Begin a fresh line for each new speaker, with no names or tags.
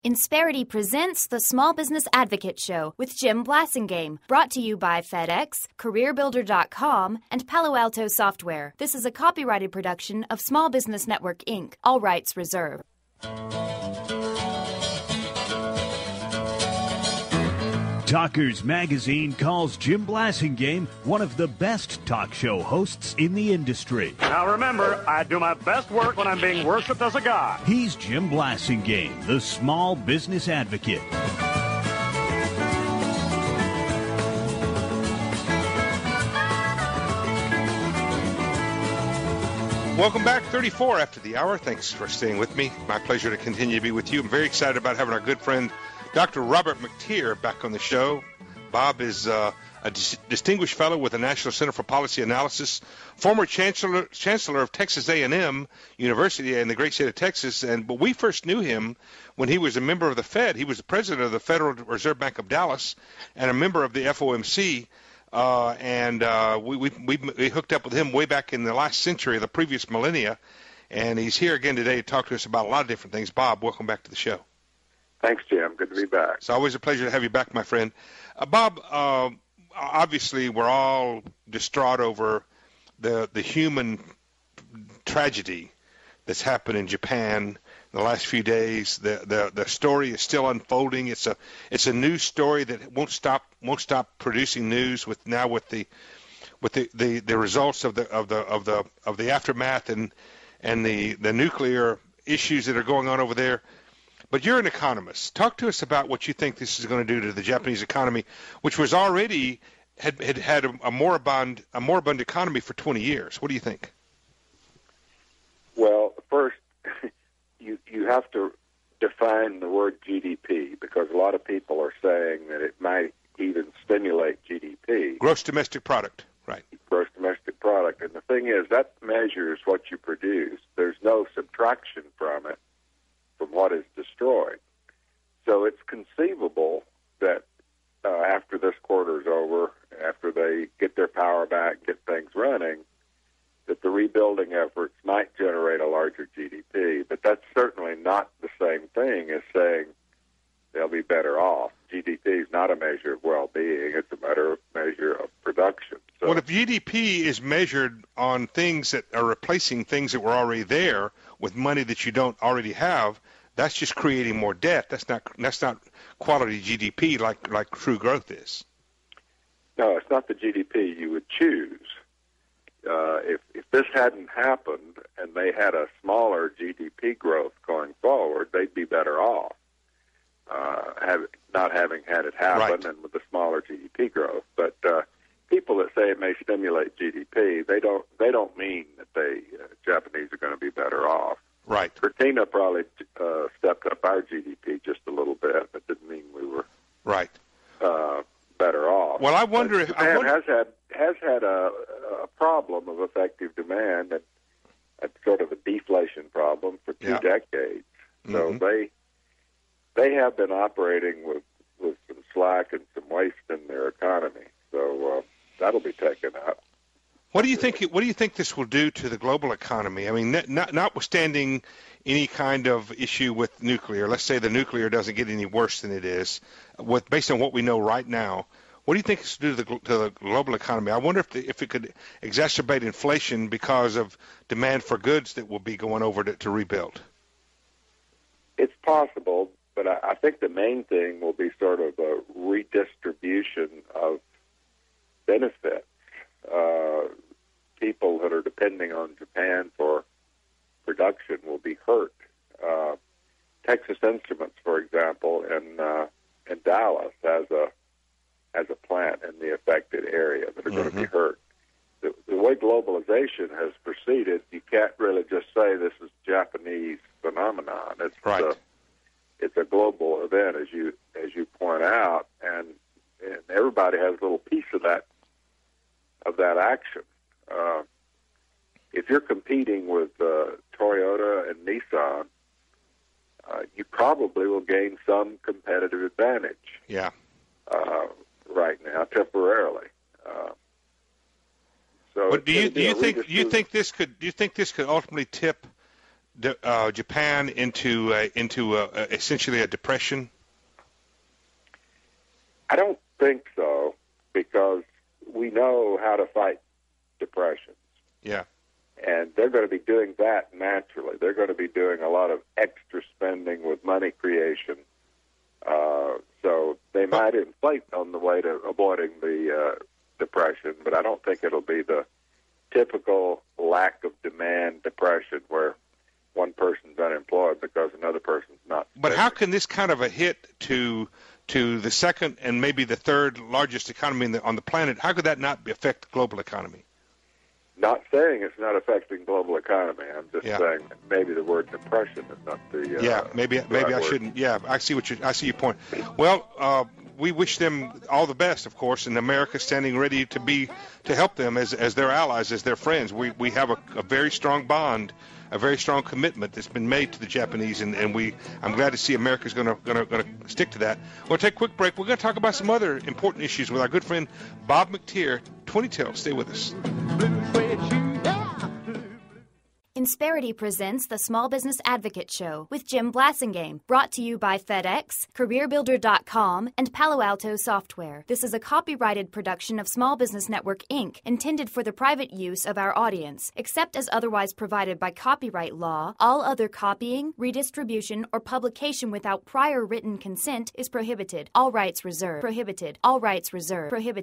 Insperity presents the Small Business Advocate Show with Jim Blasingame, brought to you by FedEx, CareerBuilder.com, and Palo Alto Software. This is a copyrighted production of Small Business Network, Inc., all rights reserved.
Talkers Magazine calls Jim Blasingame one of the best talk show hosts in the industry.
Now remember, I do my best work when I'm being worshipped as a god.
He's Jim Blasingame, the small business advocate.
Welcome back, 34 after the hour. Thanks for staying with me. My pleasure to continue to be with you. I'm very excited about having our good friend Dr. Robert McTeer back on the show. Bob is a distinguished fellow with the National Center for Policy Analysis, former chancellor of Texas A&M University in the great state of Texas. But we first knew him when he was a member of the Fed. He was the president of the Federal Reserve Bank of Dallas and a member of the FOMC. We hooked up with him way back in the last century, the previous millennia. And he's here again today to talk to us about a lot of different things. Bob, welcome back to the show.
Thanks, Jim. Good to be back.
It's always a pleasure to have you back, my friend. Bob, obviously we're all distraught over the human tragedy that's happened in Japan in the last few days. The story is still unfolding. It's a news story that won't stop producing news with the results of the aftermath and the nuclear issues that are going on over there. But you're an economist. Talk to us about what you think this is going to do to the Japanese economy, which was already had a moribund economy for 20 years. What do you think?
Well, first, you have to define the word GDP, because a lot of people are saying that it might even stimulate GDP.
Gross domestic product, right.
Gross domestic product. And the thing is, that measures what you produce. There's no subtraction from it, from what is destroyed. So it's conceivable that after this quarter is over, after they get their power back, get things running, that the rebuilding efforts might generate a larger GDP. But that's certainly not the same thing as saying they'll be better off. GDP is not a measure of well-being. It's a measure of production. So,
well, if GDP is measured on things that are replacing things that were already there with money that you don't already have, that's just creating more debt. That's not quality GDP like true growth is.
No, it's not the GDP you would choose. If this hadn't happened and they had a smaller GDP growth going forward, they'd be better off. Not having had it happen,
right.
And with the smaller GDP growth. But people that say it may stimulate GDP, they don't mean that Japanese are going to be better off.
Right.
Cortina probably stepped up our GDP just a little bit, but didn't mean we were
right
better off.
Well, I wonder if
Japan has had a problem of effective demand and sort of a deflation problem for two decades. So they have been operating with some slack and some waste in their economy. So that'll be taken out.
What do you think this will do to the global economy? I mean, notwithstanding any kind of issue with nuclear, let's say the nuclear doesn't get any worse than it is, based on what we know right now, what do you think it's to do to the global economy? I wonder if it could exacerbate inflation because of demand for goods that will be going over to rebuild.
It's possible, but I think the main thing will be sort of a redistribution of benefits. People that are depending on Japan for production will be hurt. Texas Instruments, for example, in Dallas has a plant in the affected area that are going to be hurt. The way globalization has proceeded, you can't really just say this is a Japanese phenomenon. It's
right.
It's a global event, as you point out, and everybody has a little piece of that action. If you're competing with Toyota and Nissan, you probably will gain some competitive advantage.
Yeah.
Right now, temporarily. So,
but do you think this could ultimately tip Japan into essentially a depression?
I don't think so, because we know how to fight depressions.
Yeah.
And they're going to be doing that naturally. They're going to be doing a lot of extra spending with money creation. So they might inflate on the way to avoiding the depression, but I don't think it'll be the typical lack of demand depression where one person's unemployed because another person's not.
But how can this kind of a hit to the second and maybe the third largest economy on the planet, how could that not affect the global economy?
Not saying it's not affecting global economy. I'm just saying that maybe the word depression is not the
maybe
right
I
word.
shouldn't. Yeah, I see your point. Well, we wish them all the best, of course, and America standing ready to help them as their allies, as their friends. We have a very strong bond, a very strong commitment that's been made to the Japanese, and I'm glad to see America's going to stick to that. We'll take a quick break. We're going to talk about some other important issues with our good friend Bob McTeer, 2012. Stay with us.
Insperity presents the Small Business Advocate Show with Jim Blasingame, brought to you by FedEx, CareerBuilder.com, and Palo Alto Software. This is a copyrighted production of Small Business Network, Inc., intended for the private use of our audience. Except as otherwise provided by copyright law, all other copying, redistribution, or publication without prior written consent is prohibited. All rights reserved. Prohibited. All rights reserved. Prohibited.